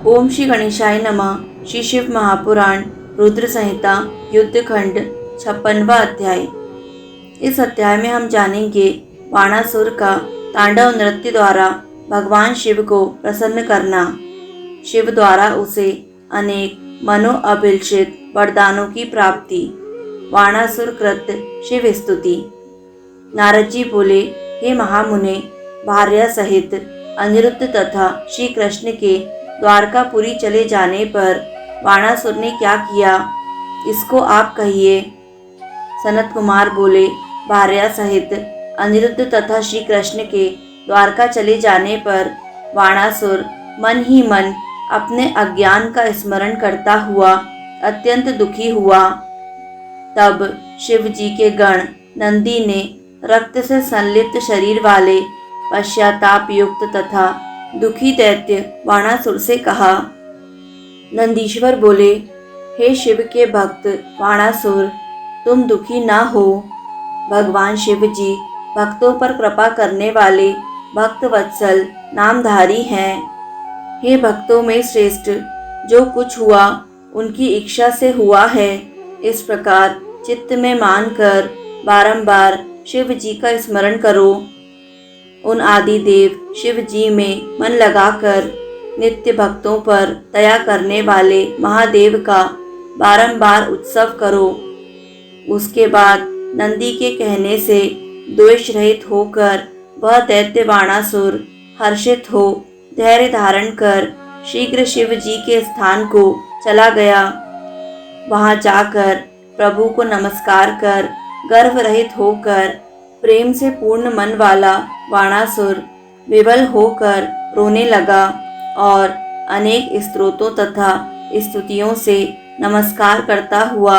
ओम श्री गणेशाय नमः। श्री शिव महापुराण रुद्र संहिता युद्धखंड 56वां अध्याय। इस अध्याय में हम जानेंगे बाणासुर का तांडव नृत्य द्वारा भगवान शिव को प्रसन्न करना, शिव द्वारा उसे अनेक मनोअभिलषित वरदानों की प्राप्ति। बाणासुर कृत शिव स्तुति। नारद जी बोले, हे महामुने, भार्या सहित अनिरुद्ध तथा श्री कृष्ण के द्वारकापुरी चले जाने पर बाणासुर ने क्या किया, इसको आप कहिए। सनत कुमार बोले, भार्या सहित अनिरुद्ध तथा श्री कृष्ण के द्वारका चले जाने पर बाणासुर मन ही मन अपने अज्ञान का स्मरण करता हुआ अत्यंत दुखी हुआ। तब शिव जी के गण नंदी ने रक्त से संलिप्त शरीर वाले पश्चाताप युक्त तथा दुखी दैत्य बाणासुर से कहा। नंदीश्वर बोले, हे शिव के भक्त बाणासुर, तुम दुखी ना हो। भगवान शिव जी भक्तों पर कृपा करने वाले भक्त वत्सल नामधारी हैं। हे भक्तों में श्रेष्ठ, जो कुछ हुआ उनकी इच्छा से हुआ है, इस प्रकार चित्त में मानकर बारंबार शिव जी का स्मरण करो। उन आदि देव शिव जी में मन लगाकर नित्य भक्तों पर दया करने वाले महादेव का बारंबार उत्सव करो। उसके बाद नंदी के कहने से द्वेष रहित होकर वह दैत्य बाणासुर हर्षित हो धैर्य धारण कर शीघ्र शिव जी के स्थान को चला गया। वहां जाकर प्रभु को नमस्कार कर गर्व रहित होकर प्रेम से पूर्ण मन वाला बाणासुर विवल होकर रोने लगा और अनेक स्तोत्रों तथा स्तुतियों से नमस्कार करता हुआ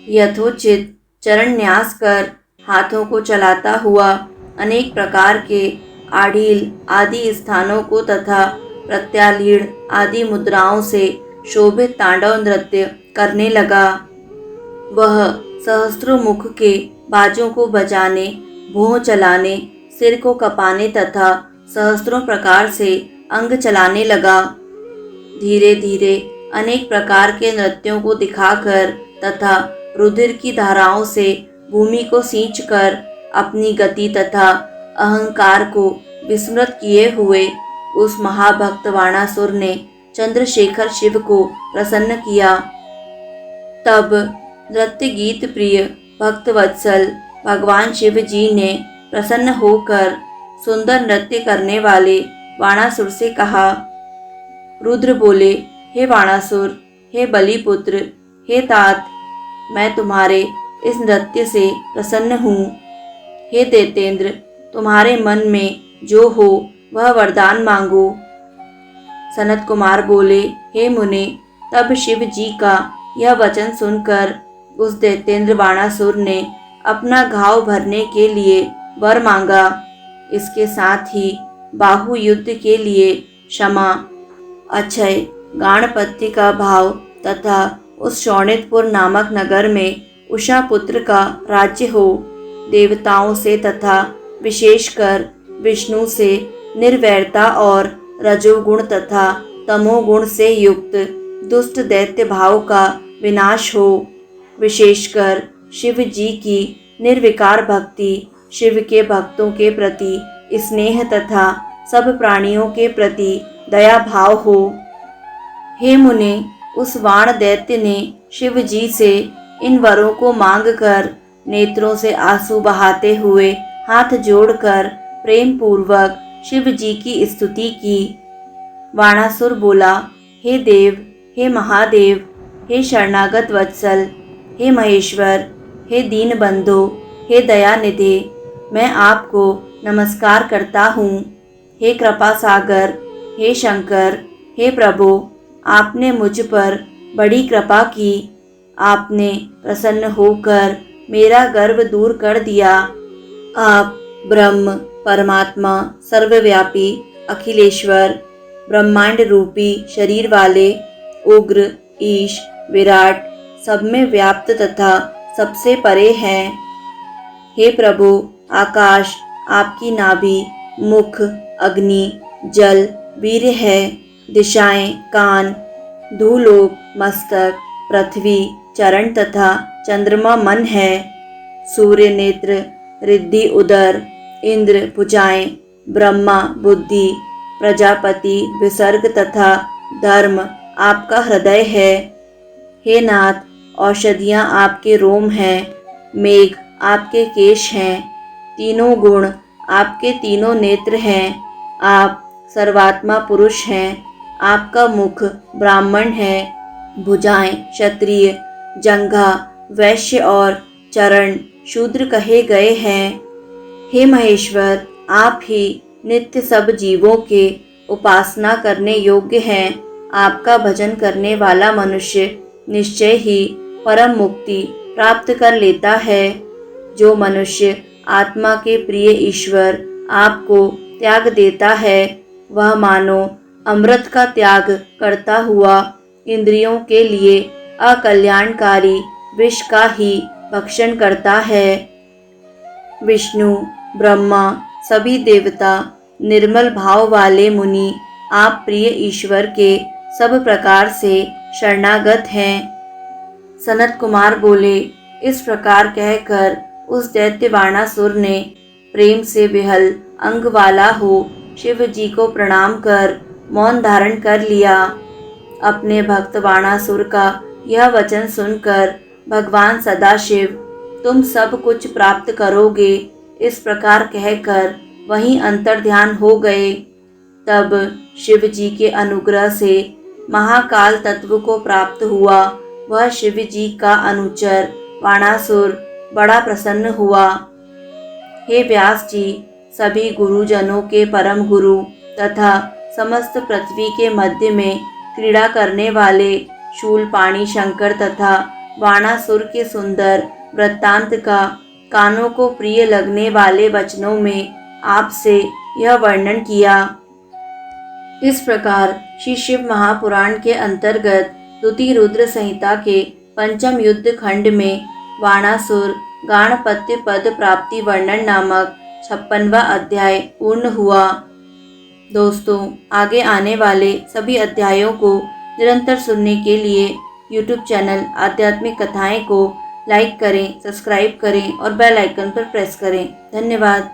यथोचित चरण न्यास कर हाथों को चलाता हुआ अनेक प्रकार के आढ़ील आदि स्थानों को तथा प्रत्यालीढ़ आदि मुद्राओं से शोभित तांडव नृत्य करने लगा। वह सहस्त्रों मुख के बाजों को बजाने, भों चलाने, सिर को कपाने तथा सहस्त्रों प्रकार से अंग चलाने लगा। धीरे धीरे अनेक प्रकार के नृत्यों को दिखाकर तथा रुधिर की धाराओं से भूमि को सींचकर अपनी गति तथा अहंकार को विस्मृत किए हुए उस महाभक्त बाणासुर ने चंद्रशेखर शिव को प्रसन्न किया। तब नृत्य गीत प्रिय भक्त वत्सल भगवान शिव जी ने प्रसन्न होकर सुंदर नृत्य करने वाले बाणासुर से कहा। रुद्र बोले, हे बाणासुर, हे बलिपुत्र, हे तात, मैं तुम्हारे इस नृत्य से प्रसन्न हूँ। हे दैतेंद्र, तुम्हारे मन में जो हो वह वरदान मांगो। सनत कुमार बोले, हे मुने, तब शिव जी का यह वचन सुनकर उस दैतेंद्र बाणासुर ने अपना घाव भरने के लिए वर मांगा। इसके साथ ही बाहु युद्ध के लिए क्षमा, अक्षय, गाणपत्य का भाव तथा उस शोणितपुर नामक नगर में उषा पुत्र का राज्य हो। देवताओं से तथा विशेषकर विष्णु से निर्वैरता और रजोगुण तथा तमोगुण से युक्त दुष्ट दैत्य भाव का विनाश हो। विशेषकर शिव जी की निर्विकार भक्ति, शिव के भक्तों के प्रति स्नेह तथा सब प्राणियों के प्रति दया भाव हो। हे मुने, उस वाण दैत्य ने शिव जी से इन वरों को मांगकर नेत्रों से आंसू बहाते हुए हाथ जोड़कर प्रेम पूर्वक शिव जी की स्तुति की। बाणासुर बोला, हे देव, हे महादेव, हे शरणागत वत्सल, हे महेश्वर, हे दीन बंधो, हे दयानिधे, मैं आपको नमस्कार करता हूँ। हे कृपा सागर, हे शंकर, हे प्रभु, आपने मुझ पर बड़ी कृपा की। आपने प्रसन्न होकर मेरा गर्व दूर कर दिया। आप ब्रह्म, परमात्मा, सर्वव्यापी, अखिलेश्वर, ब्रह्मांड रूपी शरीर वाले, उग्र, ईश, विराट, सब में व्याप्त तथा सबसे परे हैं। हे प्रभु, आकाश आपकी नाभि, मुख, अग्नि, जल, वीर्य है। दिशाएं कान, धूलोक मस्तक, पृथ्वी चरण तथा चंद्रमा मन है। सूर्य नेत्र, रिद्धि उदर, इंद्र भुजाएं, ब्रह्मा बुद्धि, प्रजापति विसर्ग तथा धर्म आपका हृदय है। हे नाथ, औषधियाँ आपके रोम हैं, मेघ आपके केश हैं, तीनों गुण आपके तीनों नेत्र हैं। आप सर्वात्मा पुरुष हैं, आपका मुख ब्राह्मण है, भुजाएं क्षत्रिय, जंघा वैश्य और चरण शूद्र कहे गए हैं। हे महेश्वर, आप ही नित्य सब जीवों के उपासना करने योग्य हैं। आपका भजन करने वाला मनुष्य निश्चय ही परम मुक्ति प्राप्त कर लेता है। जो मनुष्य आत्मा के प्रिय ईश्वर आपको त्याग देता है, वह मानो अमृत का त्याग करता हुआ इंद्रियों के लिए अकल्याणकारी विष का ही भक्षण करता है। विष्णु ब्रह्मा सभी देवता निर्मल भाव वाले मुनि आप प्रिय ईश्वर के सब प्रकार से शरणागत हैं। सनत कुमार बोले, इस प्रकार कहकर उस दैत्य बाणासुर ने प्रेम से विहल अंग वाला हो शिव जी को प्रणाम कर मौन धारण कर लिया। अपने भक्त बाणासुर का यह वचन सुनकर भगवान सदाशिव तुम सब कुछ प्राप्त करोगे इस प्रकार कहकर वहीं अंतर्ध्यान हो गए। तब शिव जी के अनुग्रह से महाकाल तत्व को प्राप्त हुआ वह शिव जी का अनुचर बाणासुर बड़ा प्रसन्न हुआ। हे व्यास जी, सभी गुरुजनों के परम गुरु तथा समस्त पृथ्वी के मध्य में क्रीड़ा करने वाले शूलपाणी शंकर तथा बाणासुर के सुंदर वृत्तांत का कानों को प्रिय लगने वाले वचनों में आपसे यह वर्णन किया। इस प्रकार श्री शिव महापुराण के अंतर्गत द्वितीय रुद्र संहिता के पंचम युद्ध खंड में बाणासुर गाणपत्य पद प्राप्ति वर्णन नामक 56वां अध्याय पूर्ण हुआ। दोस्तों, आगे आने वाले सभी अध्यायों को निरंतर सुनने के लिए YouTube चैनल आध्यात्मिक कथाएं को लाइक करें, सब्सक्राइब करें और बेल आइकन पर प्रेस करें। धन्यवाद।